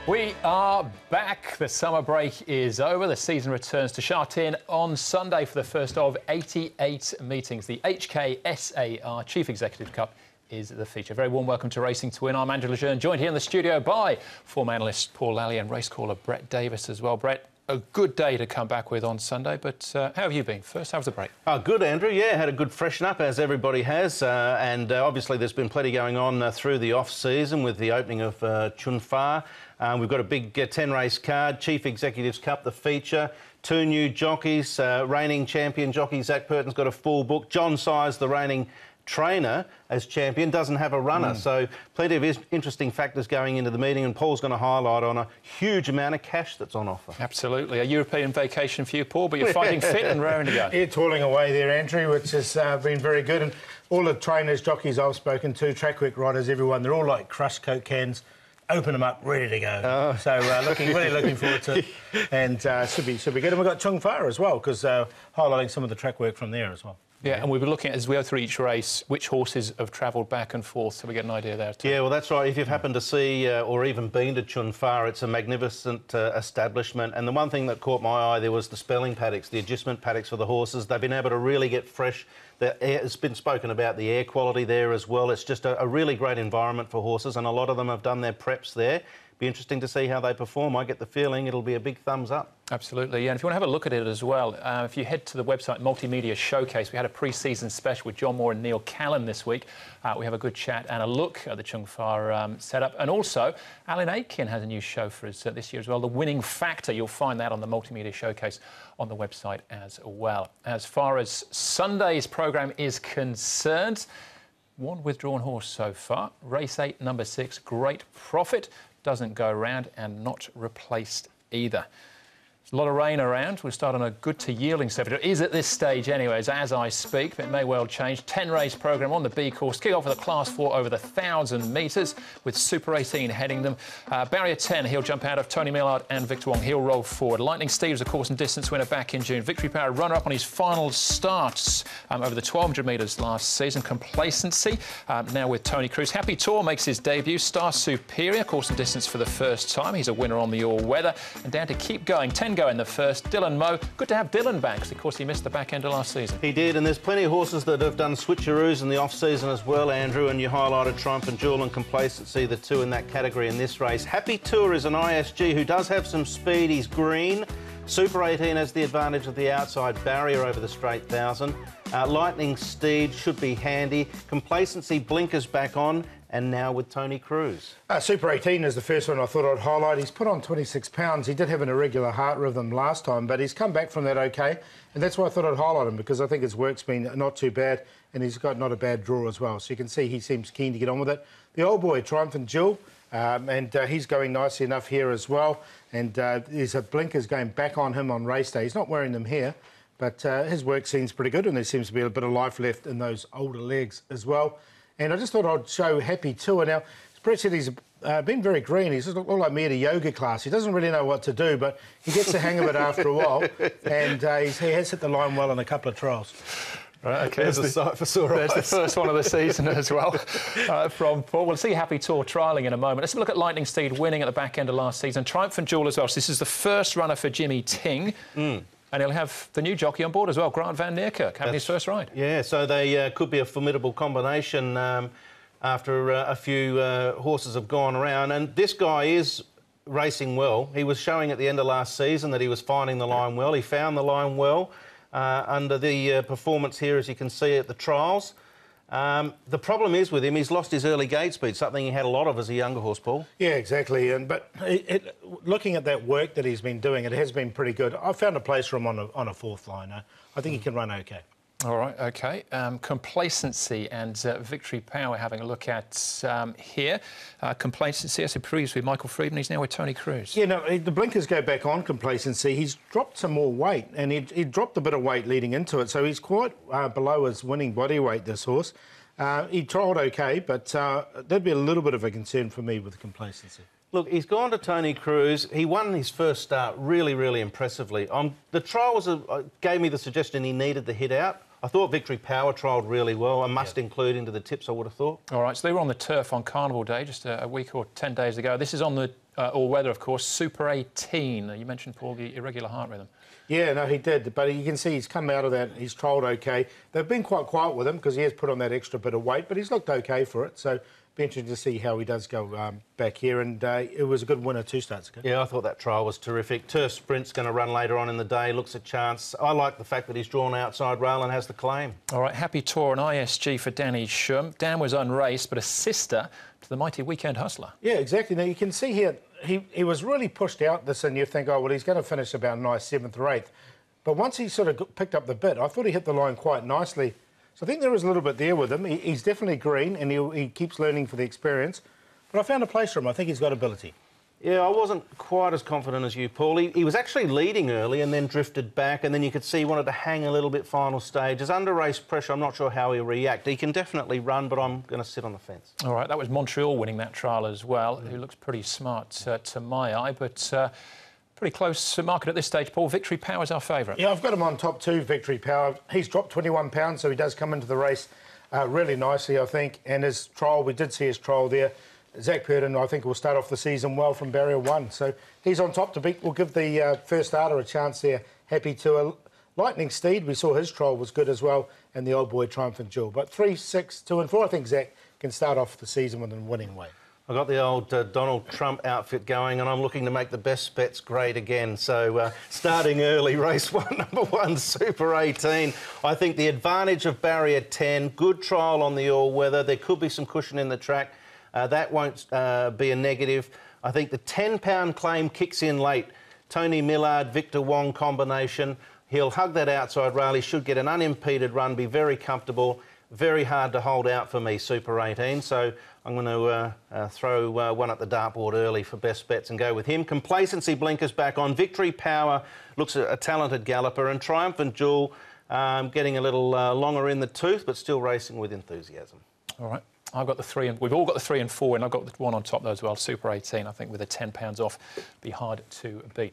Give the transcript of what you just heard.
We are back. The summer break is over. The season returns to Sha Tin on Sunday for the first of 88 meetings. The HKSAR Chief Executive Cup is the feature. Very warm welcome to Racing to Win. I'm Andrew Lejeune, joined here in the studio by former analyst Paul Lally and race caller Brett Davis as well. Brett, a good day to come back with on Sunday, but how have you been? First, how was the break? Oh, good, Andrew. Yeah, had a good freshen up, as everybody has. Obviously there's been plenty going on through the off-season with the opening of Chun Fa. We've got a big 10-race card, Chief Executives Cup, the feature. Two new jockeys, reigning champion jockey Zach Purton's got a full book. John Size, the reigning trainer as champion, doesn't have a runner. So plenty of interesting factors going into the meeting, and Paul's going to highlight on a huge amount of cash that's on offer. Absolutely. A European vacation for you, Paul, but you're fighting fit and raring to go. You're toiling away there, Andrew, which has been very good. And all the trainers, jockeys I've spoken to, track work riders, everyone, they're all like crushed Coke cans. Open them up, ready to go. So really looking forward to it, and should be good. And we've got Chun Fa as well, because highlighting some of the track work from there as well. Yeah, and we've been looking at, as we go through each race, which horses have travelled back and forth, so we get an idea there too. Yeah, well, that's right. If you've happened to see or even been to Chun Fa, it's a magnificent establishment. And the one thing that caught my eye there was the spelling paddocks, the adjustment paddocks for the horses. They've been able to really get fresh. It's been spoken about the air quality there as well. It's just a really great environment for horses, and a lot of them have done their preps there. Be interesting to see how they perform. I get the feeling it'll be a big thumbs up. Absolutely, yeah. And if you want to have a look at it as well, if you head to the website Multimedia Showcase, we had a pre-season special with John Moore and Neil Callan this week. We have a good chat and a look at the Chun Fa setup. And also, Alan Aitken has a new show for us this year as well, The Winning Factor. You'll find that on the Multimedia Showcase on the website as well. As far as Sunday's programme is concerned, one withdrawn horse so far. Race 8, number 6, Great Profit. Doesn't go round and not replaced either. There's a lot of rain around. We'll start on a good to yielding surface. It is at this stage anyways, as I speak, but it may well change. 10-race programme on the B course. Kick off with a Class 4 over the 1,000 metres with Super 18 heading them. Barrier 10, he'll jump out of Tony Millard and Victor Wong. He'll roll forward. Lightning Steve's a course and distance winner back in June. Victory Power runner-up on his final starts over the 1,200 metres last season. Complacency now with Tony Cruz. Happy Tour makes his debut. Star Superior, course and distance for the first time. He's a winner on the all-weather. And down to Keep Going. 10 go in the first. Dylan Moe. Good to have Dylan back, because of course he missed the back end of last season. He did, and there's plenty of horses that have done switcheroos in the off-season as well, Andrew, and you highlighted Triumphant Jewel and Complacency, the two in that category in this race. Happy Tour is an ISG who does have some speed. He's green. Super 18 has the advantage of the outside barrier over the straight 1,000. Lightning Steed should be handy. Complacency blinkers back on, and now with Tony Cruz. Super 18 is the first one I thought I'd highlight. He's put on 26 pounds. He did have an irregular heart rhythm last time, but he's come back from that OK, and that's why I thought I'd highlight him, because I think his work's been not too bad, and he's got not a bad draw as well. So you can see he seems keen to get on with it. The old boy, Triumphant Jewel, and he's going nicely enough here as well. And there's a blinkers going back on him on race day. He's not wearing them here, but his work seems pretty good, and there seems to be a bit of life left in those older legs as well. And I just thought I'd show Happy Tour. Now, as Brett said, he's been very green. He's just all like me at a yoga class. He doesn't really know what to do, but he gets the hang of it after a while. And he has hit the line well in a couple of trials. Right, OK. There's the sight for sore eyes. There's the first one of the season as well from Paul. We'll see Happy Tour trialling in a moment. Let's have a look at Lightning Steed winning at the back end of last season. Triumphant Jewel as well. So this is the first runner for Jimmy Ting. And he'll have the new jockey on board as well, Grant van Neerkerk, having his first ride. Yeah, so they could be a formidable combination after a few horses have gone around. And this guy is racing well. He was showing at the end of last season that he was finding the line well. He found the line well under the performance here, as you can see at the trials. The problem is with him, he's lost his early gate speed, something he had a lot of as a younger horse, Paul. Yeah, exactly. But looking at that work that he's been doing, it has been pretty good. I found a place for him on a fourth line. I think he can run OK. All right, OK. Complacency and Victory Power having a look at here. Complacency, as I previously with Michael Friedman, he's now with Tony Cruz. Yeah, no, the blinkers go back on Complacency. He's dropped some more weight, and he dropped a bit of weight leading into it, so he's quite below his winning body weight, this horse. He trialled OK, but that'd be a little bit of a concern for me with Complacency. Look, he's gone to Tony Cruz. He won his first start really, really impressively. The trials gave me the suggestion he needed the hit out. I thought Victory Power trialled really well. A must include into the tips, I would have thought. All right, so they were on the turf on Carnival Day just a week or 10 days ago. This is on the all weather, of course. Super 18. You mentioned, Paul, the irregular heart rhythm. Yeah, no, he did, but you can see he's come out of that. He's trolled okay. They've been quite quiet with him because he has put on that extra bit of weight, but he's looked okay for it. So be interesting to see how he does go back here. And it was a good winner 2 starts ago. Yeah, I thought that trial was terrific. Turf Sprint's going to run later on in the day. Looks a chance. I like the fact that he's drawn outside rail and has the claim. All right, Happy Tour and ISG for Danny Shum. Dan was unraced, but a sister to the mighty Weekend Hustler. Yeah, exactly. Now you can see here he was really pushed out this, and you think, oh well, he's going to finish about a nice 7th or 8th. But once he sort of picked up the bit, I thought he hit the line quite nicely. So I think there is a little bit there with him. He's definitely green, and he keeps learning for the experience. But I found a place for him. I think he's got ability. Yeah, I wasn't quite as confident as you, Paul. He was actually leading early and then drifted back, and then you could see he wanted to hang a little bit final stages. Under race pressure, I'm not sure how he'll react. He can definitely run, but I'm going to sit on the fence. All right, that was Montreal winning that trial as well, who looks pretty smart to my eye, but pretty close market at this stage, Paul. Victory Power's our favourite. Yeah, I've got him on top 2, Victory Power. He's dropped 21 pounds, so he does come into the race really nicely, I think. And his trial, we did see his trial there. Zach Purden, I think, will start off the season well from barrier 1. So he's on top to beat. We'll give the first starter a chance there. Happy to. Lightning Steed, we saw his trial was good as well, and the old boy Triumphant Jewel. But 3, 6, 2 and 4, I think Zach can start off the season with a winning way. I've got the old Donald Trump outfit going, and I'm looking to make the best bets great again. So starting early, race 1, number 1, Super 18. I think the advantage of barrier 10, good trial on the all-weather. There could be some cushion in the track. That won't be a negative. I think the £10 claim kicks in late. Tony Millard, Victor Wong combination. He'll hug that outside rail. He should get an unimpeded run, be very comfortable. Very hard to hold out for me, Super 18. So I'm going to throw one at the dartboard early for best bets and go with him. Complacency blinkers back on. Victory Power looks a talented galloper. And Triumphant Jewel getting a little longer in the tooth, but still racing with enthusiasm. All right. I've got the 3 and we've all got the 3 and 4, and I've got the one on top though as well. Super 18, I think, with the £10 off, be hard to beat.